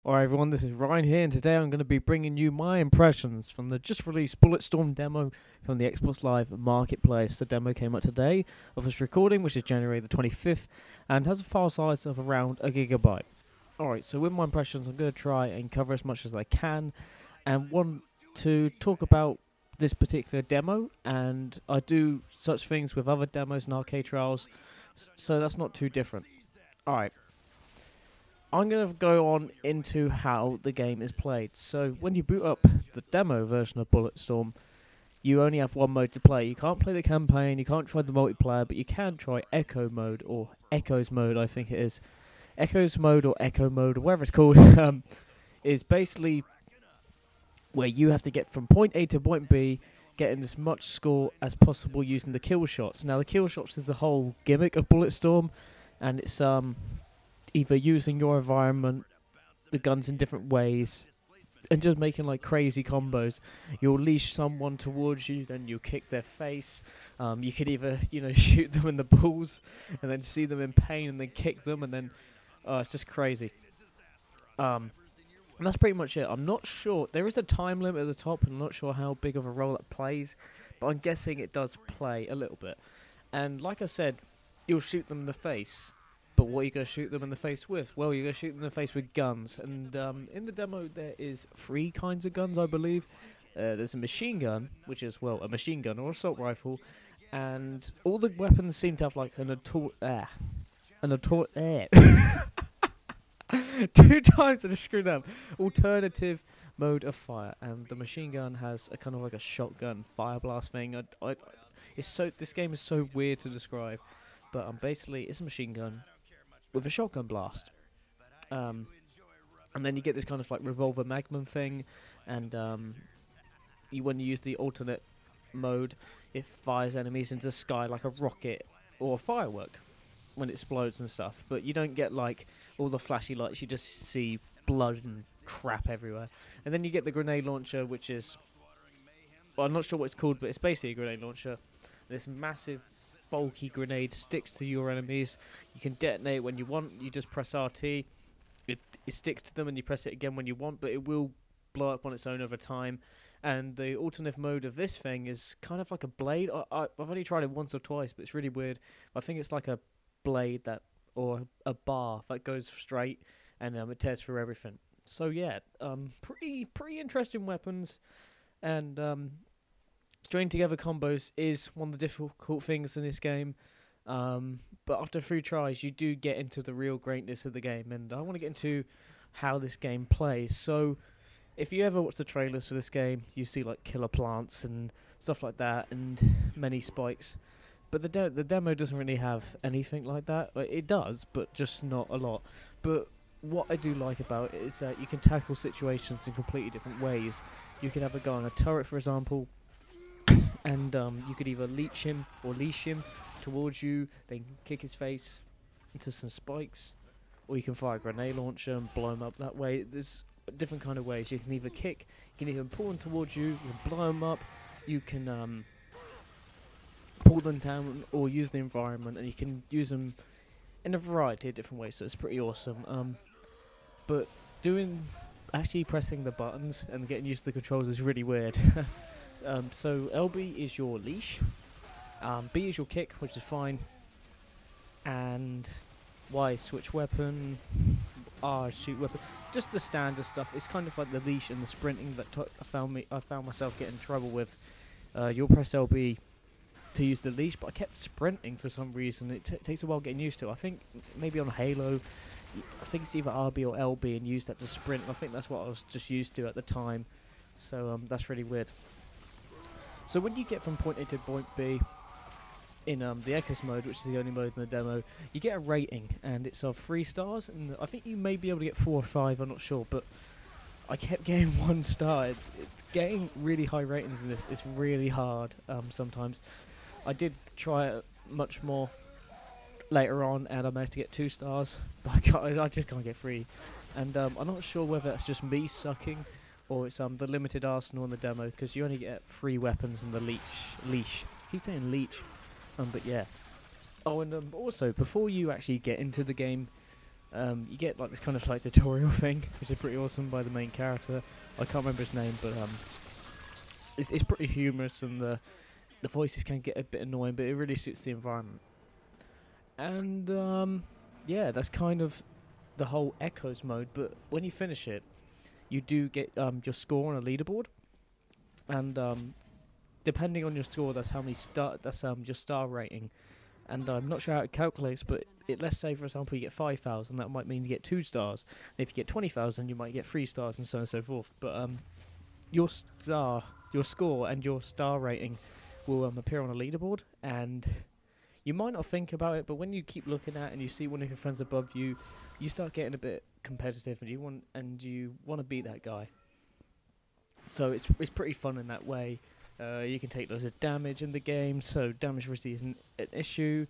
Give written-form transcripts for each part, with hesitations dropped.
Alright everyone, this is Ryan here, and today I'm going to be bringing you my impressions from the just released Bulletstorm demo from the Xbox Live Marketplace. The demo came out today of this recording, which is January the 25th, and has a file size of around 1 GB. Alright, so with my impressions I'm going to try and cover as much as I can, and want to talk about this particular demo, and I do such things with other demos and arcade trials, so that's not too different. Alright. I'm going to go on into how the game is played. So when you boot up the demo version of Bulletstorm, you only have one mode to play. You can't play the campaign, you can't try the multiplayer, but you can try Echo mode, or Echoes mode I think it is. Echoes mode or Echo mode, or whatever it's called, is basically where you have to get from point A to point B, getting as much score as possible using the kill shots. Now the kill shots is the whole gimmick of Bulletstorm, and it's either using your environment, the guns in different ways, and just making like crazy combos. You'll leash someone towards you, then you'll kick their face. You could either, shoot them in the balls, and then see them in pain, and then kick them, and then it's just crazy. And that's pretty much it. I'm not sure. There is a time limit at the top, and I'm not sure how big of a role that plays, but I'm guessing it does play a little bit. And like I said, you'll shoot them in the face. But what are you going to shoot them in the face with? Well, you're going to shoot them in the face with guns. And in the demo, there is 3 kinds of guns, I believe. There's a machine gun, which is, well, a machine gun or assault rifle. And all the weapons seem to have, like, an 2 times I just screwed up. Alternative mode of fire. And the machine gun has a kind of like a shotgun fire blast thing. This game is so weird to describe. But basically, it's a machine gun with a shotgun blast, and then you get this kind of like revolver magnum thing, and when you use the alternate mode, it fires enemies into the sky like a rocket or a firework when it explodes and stuff. But you don't get like all the flashy lights; you just see blood and crap everywhere. And then you get the grenade launcher, which is, well, I'm not sure what it's called, but it's basically a grenade launcher. This massive bulky grenade sticks to your enemies. You can detonate when you want. You just press RT. It sticks to them, and you press it again when you want, but it will blow up on its own over time. And the alternative mode of this thing is kind of like a blade. I've only tried it once or twice, but it's really weird. I think it's like a blade or a bar that goes straight, and it tears through everything. So yeah, pretty interesting weapons, and stringing together combos is one of the difficult things in this game, but after 3 tries you do get into the real greatness of the game, and I want to get into how this game plays. So if you ever watch the trailers for this game, you see like killer plants and stuff like that, and many spikes, but the demo doesn't really have anything like that. It does, but just not a lot. But what I do like about it is that you can tackle situations in completely different ways. You can have a guy on a turret, for example, and you could either leech him towards you, then kick his face into some spikes, or you can fire a grenade launcher and blow him up that way. There's different kind of ways. You can either kick, you can even pull them towards you, you can blow them up, you can pull them down, or use the environment, and you can use them in a variety of different ways, so it's pretty awesome. But actually pressing the buttons and getting used to the controls is really weird. So LB is your leash, B is your kick, which is fine, and Y is switch weapon, R is shoot weapon, just the standard stuff. It's kind of like the leash and the sprinting that I found myself getting in trouble with. You'll press LB to use the leash, but I kept sprinting for some reason. It takes a while getting used to. I think maybe on Halo, I think it's either RB or LB, and use that to sprint. I think that's what I was just used to at the time, so that's really weird. So when you get from point A to point B in the Echoes mode, which is the only mode in the demo, you get a rating, and it's of 3 stars, and I think you may be able to get 4 or 5, I'm not sure, but I kept getting 1 star. Getting really high ratings in this is really hard sometimes. I did try it much more later on, and I managed to get 2 stars, but I just can't get 3. And I'm not sure whether that's just me sucking, or it's the limited arsenal in the demo, because you only get 3 weapons in the leash. I keep saying leech, but yeah. Oh, and also, before you actually get into the game, You get like this kind of like tutorial thing, which is pretty awesome by the main character. I can't remember his name, but it's pretty humorous, and the voices can get a bit annoying, but it really suits the environment. And yeah, that's kind of the whole Echoes mode. But when you finish it, you do get your score on a leaderboard, and depending on your score, that's how many that's your star rating. And I'm not sure how it calculates, but let's say, for example, you get 5,000, that might mean you get 2 stars. And if you get 20,000, you might get 3 stars, and so on and so forth. But your score, and your star rating will appear on a leaderboard, and you might not think about it, but when you keep looking at it and you see one of your friends above you, you start getting a bit competitive, and you want to beat that guy. So it's pretty fun in that way. You can take loads of damage in the game, so damage resist isn't an issue.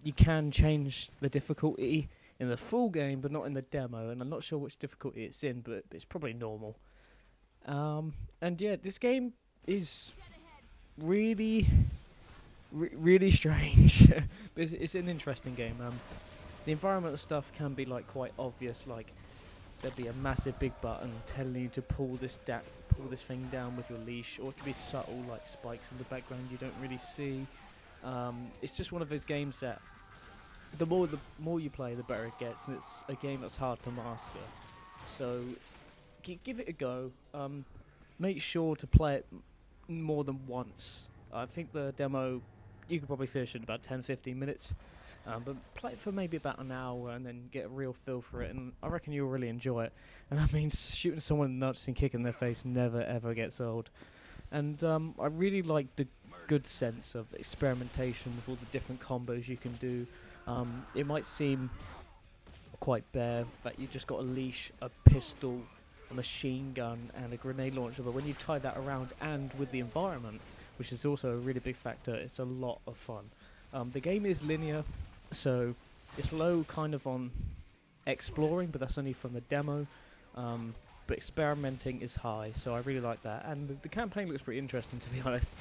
You can change the difficulty in the full game, but not in the demo, and I'm not sure which difficulty it's in, but it's probably normal. And yeah, this game is really strange, but it's an interesting game. The environmental stuff can be like quite obvious, like there'll be a massive big button telling you to pull this thing down with your leash, or it can be subtle, like spikes in the background you don't really see. It's just one of those games that the more you play, the better it gets, and it's a game that's hard to master. So give it a go. Make sure to play it more than once. I think the demo you could probably finish in about 10-15 minutes, but play it for maybe about an hour and then get a real feel for it, and I reckon you'll really enjoy it. And I mean, shooting someone in the nuts and kicking their face never ever gets old. And I really like the good sense of experimentation with all the different combos you can do. It might seem quite bare that you just got a leash, a pistol, a machine gun and a grenade launcher, but when you tie that around and with the environment, which is also a really big factor, it's a lot of fun. The game is linear, so it's low kind of on exploring, but that's only from the demo. But experimenting is high, so I really like that. And the campaign looks pretty interesting, to be honest.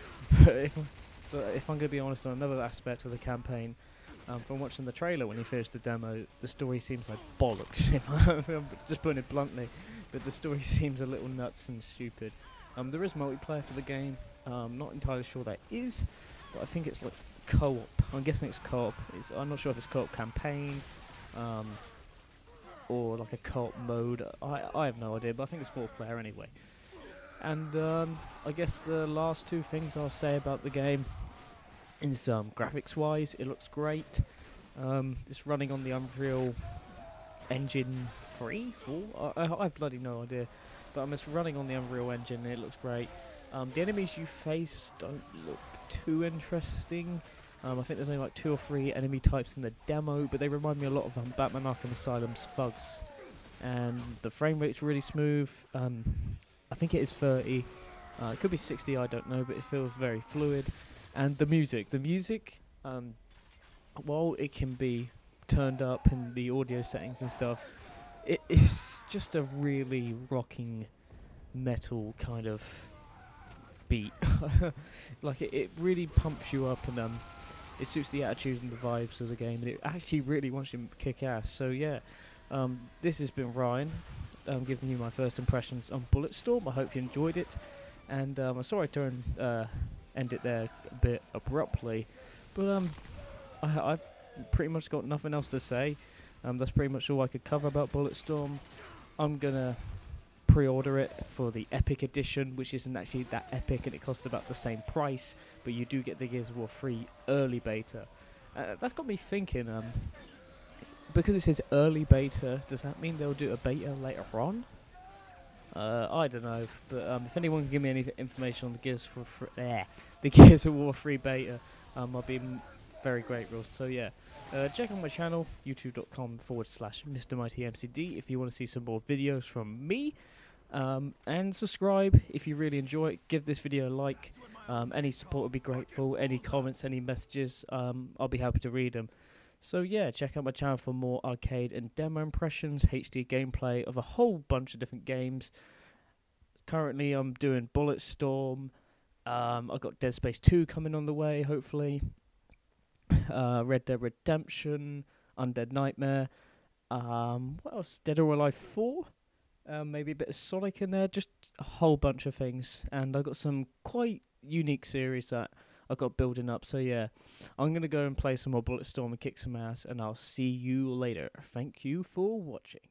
But if I'm going to be honest on another aspect of the campaign, from watching the trailer when you finished the demo, the story seems like bollocks, if I'm just putting it bluntly. But the story seems a little nuts and stupid. There is multiplayer for the game. Not entirely sure that is, but I think it's like co-op. I'm guessing it's co-op. I'm not sure if it's co-op campaign, or like a co-op mode. I have no idea, but I think it's 4-player anyway. And I guess the last 2 things I'll say about the game is graphics-wise, it looks great. It's running on the Unreal Engine 3, 4? I have bloody no idea, but it's running on the Unreal Engine and it looks great. The enemies you face don't look too interesting. I think there's only like 2 or 3 enemy types in the demo, but they remind me a lot of Batman Arkham Asylum's thugs. And the frame rate's really smooth. I think it is 30. It could be 60, I don't know, but it feels very fluid. And the music, while it can be turned up in the audio settings and stuff, it is just a really rocking metal kind of beat. Like it really pumps you up, and it suits the attitude and the vibes of the game, and it actually really wants you to kick ass. So yeah, this has been Ryan, giving you my first impressions on Bulletstorm. I hope you enjoyed it, and I'm sorry to end it there a bit abruptly, but I've pretty much got nothing else to say. That's pretty much all I could cover about Bulletstorm. I'm gonna pre-order it for the Epic Edition, which isn't actually that epic, and it costs about the same price, but you do get the Gears of War 3 early beta. That's got me thinking, because it says early beta, does that mean they'll do a beta later on? I don't know, but if anyone can give me any information on the Gears of War 3 beta, I'll be very grateful. So yeah, check out my channel, youtube.com/MrMightyMcD, if you want to see some more videos from me, and subscribe if you really enjoy it. Give this video a like. Any support would be grateful. Any comments, any messages, I'll be happy to read them. So yeah, check out my channel for more arcade and demo impressions, HD gameplay of a whole bunch of different games. Currently I'm doing Bulletstorm, I've got Dead Space 2 coming on the way, hopefully, Red Dead Redemption, Undead Nightmare, What else? Dead or Alive 4. Maybe a bit of Sonic in there. Just a whole bunch of things. And I got some quite unique series that I got building up. So yeah, I'm gonna go and play some more Bulletstorm and kick some ass. And I'll see you later. Thank you for watching.